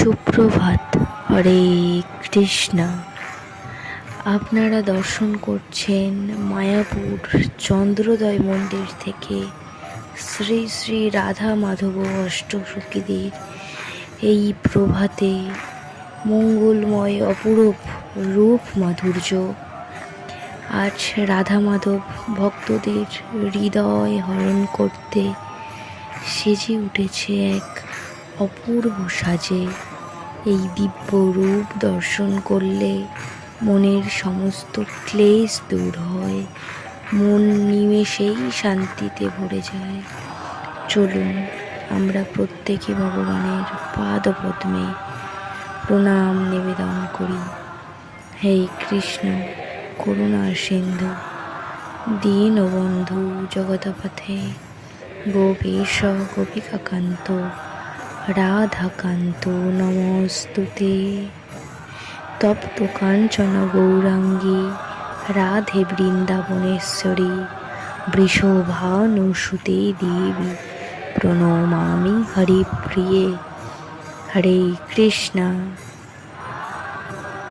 সুপ্রভাত। হরে কৃষ্ণ। আপনারা দর্শন করছেন মায়াপুর চন্দ্রোদয় মন্দির থেকে শ্রী শ্রী রাধা মাধব অষ্টসখীদের এই প্রভাতে মঙ্গলময় অপরূপ রূপ মাধুর্য। আজ রাধা মাধব ভক্তদের হৃদয় হরণ করতে সেজে উঠেছে এক অপূর্ব সাজে। এই দিব্য রূপ দর্শন করলে মনের সমস্ত ক্লেশ দূর হয়, মন নিমেষেই শান্তিতে ভরে যায়। চলুন আমরা প্রত্যেকে ভগবানের পাদপদ্মে প্রণাম নিবেদন করি। হে কৃষ্ণ করুণার সিন্ধু, দীনবন্ধু জগৎপথে, গোপীশ গোপিকাকান্ত রাধাকান্ত নমস্তুতে। তপ্ত কাঞ্চন গৌরাঙ্গী রাধে বৃন্দাবনেশ্বরী, বৃষভানুসুতে দেবী প্রণমামি হরিপ্রিয়ে। হরে কৃষ্ণ